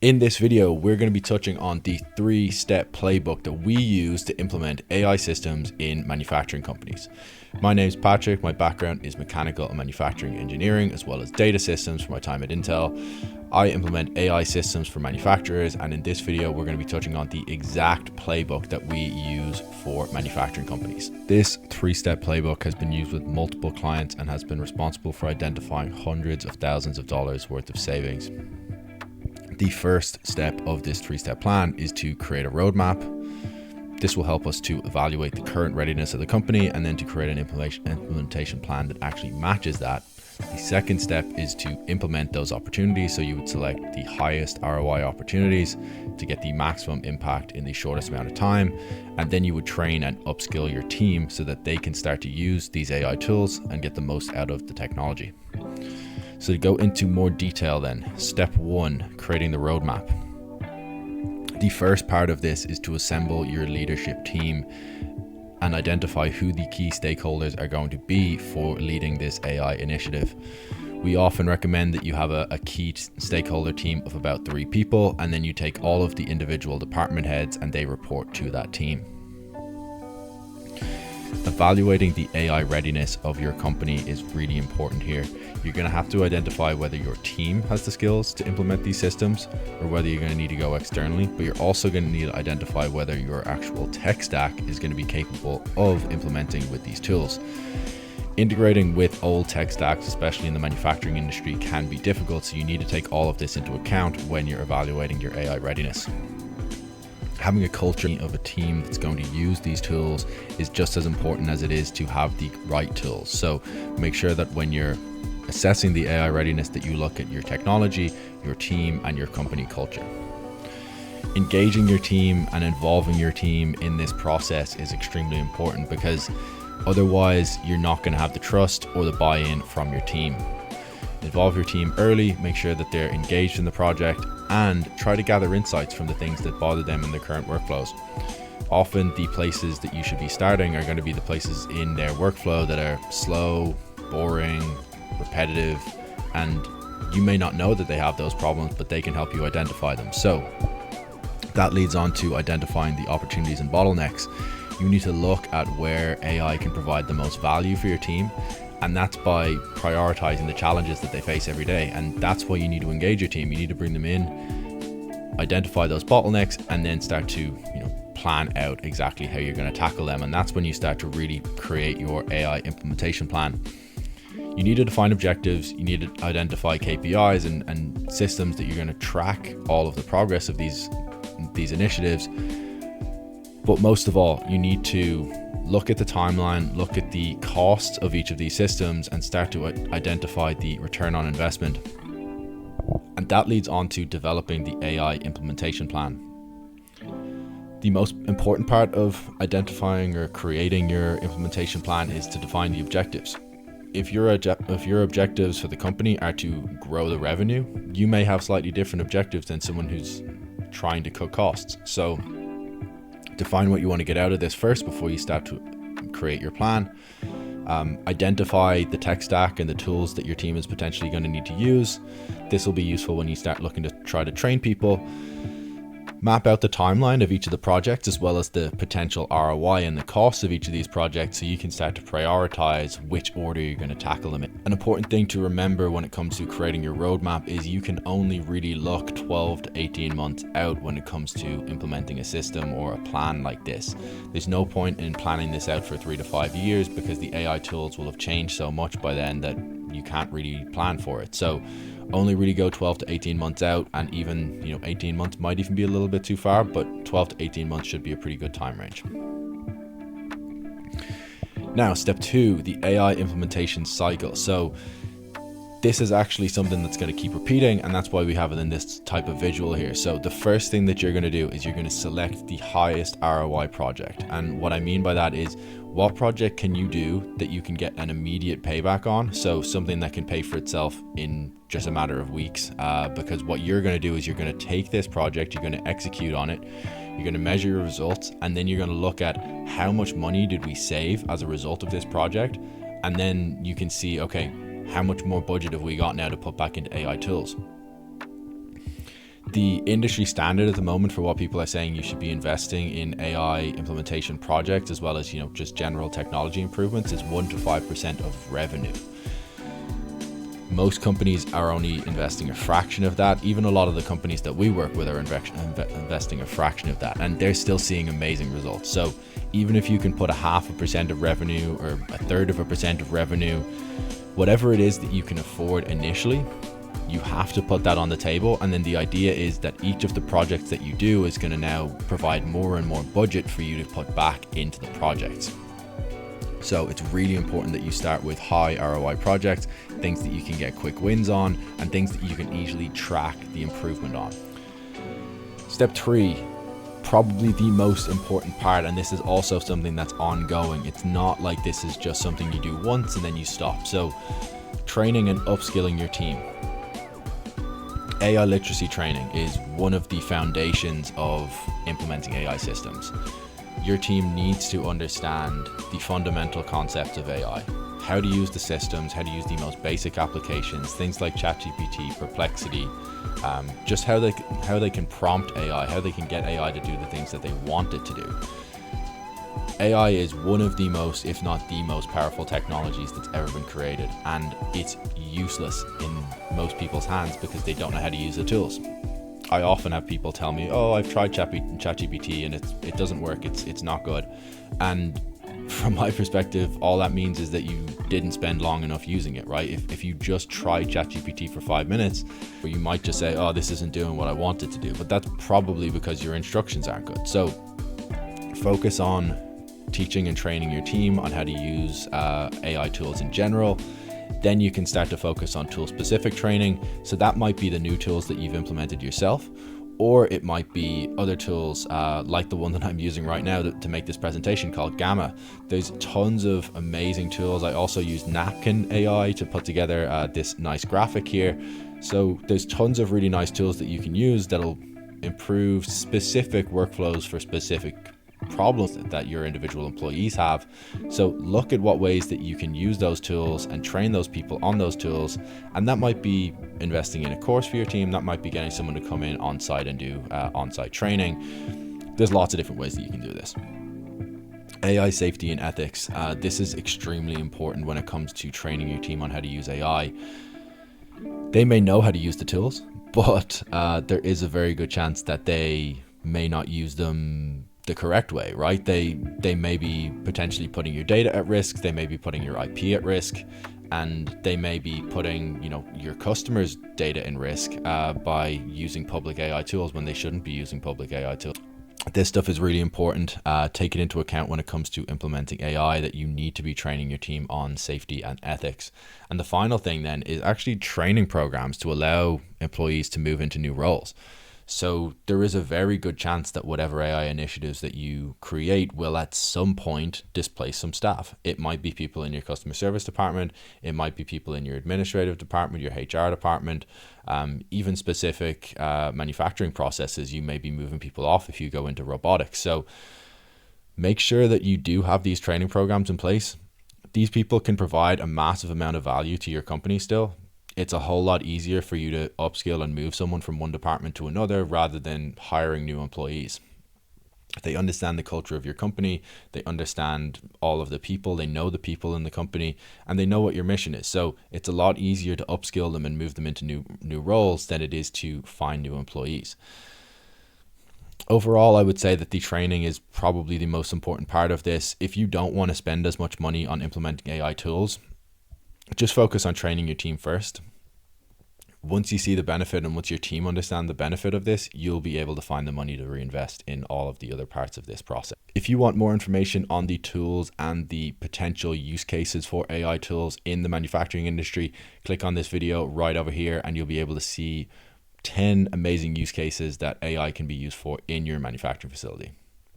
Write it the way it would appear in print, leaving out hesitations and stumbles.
In this video, we're going to be touching on the 3-step playbook that we use to implement AI systems in manufacturing companies. My name is Patrick. My background is mechanical and manufacturing engineering, as well as data systems from my time at Intel. I implement AI systems for manufacturers, and in this video, we're going to be touching on the exact playbook that we use for manufacturing companies. This 3-step playbook has been used with multiple clients and has been responsible for identifying hundreds of thousands of dollars worth of savings. The first step of this 3-step plan is to create a roadmap. This will help us to evaluate the current readiness of the company and then to create an implementation plan that actually matches that. The second step is to implement those opportunities. So you would select the highest ROI opportunities to get the maximum impact in the shortest amount of time. And then you would train and upskill your team so that they can start to use these AI tools and get the most out of the technology. So to go into more detail then, step 1, creating the roadmap. The first part of this is to assemble your leadership team and identify who the key stakeholders are going to be for leading this AI initiative. We often recommend that you have a key stakeholder team of about 3 people, and then you take all of the individual department heads and they report to that team. Evaluating the AI readiness of your company is really important here. You're going to have to identify whether your team has the skills to implement these systems or whether you're going to need to go externally, but you're also going to need to identify whether your actual tech stack is going to be capable of implementing with these tools. Integrating with old tech stacks, especially in the manufacturing industry, can be difficult, so you need to take all of this into account when you're evaluating your AI readiness. Having a culture of a team that's going to use these tools is just as important as it is to have the right tools. So make sure that when you're assessing the AI readiness that you look at your technology, your team, and your company culture. Engaging your team and involving your team in this process is extremely important, because otherwise you're not going to have the trust or the buy-in from your team. Involve your team early, make sure that they're engaged in the project, and try to gather insights from the things that bother them in their current workflows. Often the places that you should be starting are going to be the places in their workflow that are slow, boring, repetitive, and you may not know that they have those problems, but they can help you identify them. So that leads on to identifying the opportunities and bottlenecks. You need to look at where AI can provide the most value for your team, and that's by prioritizing the challenges that they face every day. And that's why you need to engage your team. You need to bring them in, identify those bottlenecks, and then start to plan out exactly how you're going to tackle them. And that's when you start to really create your AI implementation plan. You need to define objectives. You need to identify KPIs and systems that you're going to track all of the progress of these initiatives. But most of all, you need to look at the timeline, look at the costs of each of these systems, and start to identify the return on investment. And that leads on to developing the AI implementation plan. The most important part of identifying or creating your implementation plan is to define the objectives. If your objectives for the company are to grow the revenue, you may have slightly different objectives than someone who's trying to cut costs. So define what you want to get out of this first before you start to create your plan. Identify the tech stack and the tools that your team is potentially going to need to use. This will be useful when you start looking to try to train people. Map out the timeline of each of the projects, as well as the potential ROI and the cost of each of these projects, so you can start to prioritize which order you're going to tackle them in. An important thing to remember when it comes to creating your roadmap is you can only really look 12 to 18 months out when it comes to implementing a system or a plan like this. There's no point in planning this out for 3 to 5 years, because the AI tools will have changed so much by then that you can't really plan for it. So only really go 12 to 18 months out, and even 18 months might even be a little bit too far, but 12 to 18 months should be a pretty good time range. Now, step 2, the AI implementation cycle. So this is actually something that's going to keep repeating, and that's why we have it in this type of visual here. So the first thing that you're going to do is you're going to select the highest ROI project. And what I mean by that is, what project can you do that you can get an immediate payback on? So something that can pay for itself in just a matter of weeks, because what you're going to do is you're going to take this project, you're going to execute on it, you're going to measure your results, and then you're going to look at how much money did we save as a result of this project. And then you can see, okay, how much more budget have we got now to put back into AI tools? The industry standard at the moment for what people are saying you should be investing in AI implementation projects, as well as, just general technology improvements, is 1 to 5% of revenue. Most companies are only investing a fraction of that. Even a lot of the companies that we work with are investing a fraction of that, and they're still seeing amazing results. So even if you can put 0.5% of revenue or 1/3% of revenue, whatever it is that you can afford initially, you have to put that on the table. And then the idea is that each of the projects that you do is going to now provide more and more budget for you to put back into the projects. So it's really important that you start with high ROI projects, things that you can get quick wins on, and things that you can easily track the improvement on. Step 3, probably the most important part, and this is also something that's ongoing. It's not like this is just something you do once and then you stop. So training and upskilling your team. AI literacy training is one of the foundations of implementing AI systems. Your team needs to understand the fundamental concepts of AI, how to use the systems, how to use the most basic applications, things like ChatGPT, Perplexity, just how they can prompt AI, how they can get AI to do the things that they want it to do. AI is one of the most, if not the most powerful technologies that's ever been created, and it's useless in most people's hands because they don't know how to use the tools. I often have people tell me, oh, I've tried ChatGPT and it doesn't work, it's not good. And from my perspective, all that means is that you didn't spend long enough using it, right? If you just try ChatGPT for 5 minutes, you might just say, oh, this isn't doing what I want it to do. But that's probably because your instructions aren't good. So focus on teaching and training your team on how to use AI tools in general. Then you can start to focus on tool-specific training. So that might be the new tools that you've implemented yourself, or it might be other tools like the one that I'm using right now to make this presentation, called Gamma. There's tons of amazing tools. I also use Napkin AI to put together this nice graphic here. So there's tons of really nice tools that you can use that'll improve specific workflows for specific problems that your individual employees have. So look at what ways that you can use those tools and train those people on those tools. And that might be investing in a course for your team. That might be getting someone to come in on site and do on-site training. There's lots of different ways that you can do this. AI safety and ethics. This is extremely important when it comes to training your team on how to use AI. They may know how to use the tools, but there is a very good chance that they may not use them the correct way, right? They may be potentially putting your data at risk, they may be putting your IP at risk, and they may be putting, your customers' data in risk by using public AI tools when they shouldn't be using public AI tools. This stuff is really important. Take it into account when it comes to implementing AI, that you need to be training your team on safety and ethics. And the final thing then is actually training programs to allow employees to move into new roles. So there is a very good chance that whatever AI initiatives that you create will at some point displace some staff. It might be people in your customer service department. It might be people in your administrative department, your HR department, even specific manufacturing processes. You may be moving people off if you go into robotics. So make sure that you do have these training programs in place. These people can provide a massive amount of value to your company still. It's a whole lot easier for you to upskill and move someone from one department to another rather than hiring new employees. They understand the culture of your company, they understand all of the people, they know the people in the company, and they know what your mission is. So it's a lot easier to upskill them and move them into new roles than it is to find new employees. Overall, I would say that the training is probably the most important part of this. If you don't want to spend as much money on implementing AI tools, just focus on training your team first. Once you see the benefit and once your team understand the benefit of this, you'll be able to find the money to reinvest in all of the other parts of this process. If you want more information on the tools and the potential use cases for AI tools in the manufacturing industry, click on this video right over here and you'll be able to see 10 amazing use cases that AI can be used for in your manufacturing facility.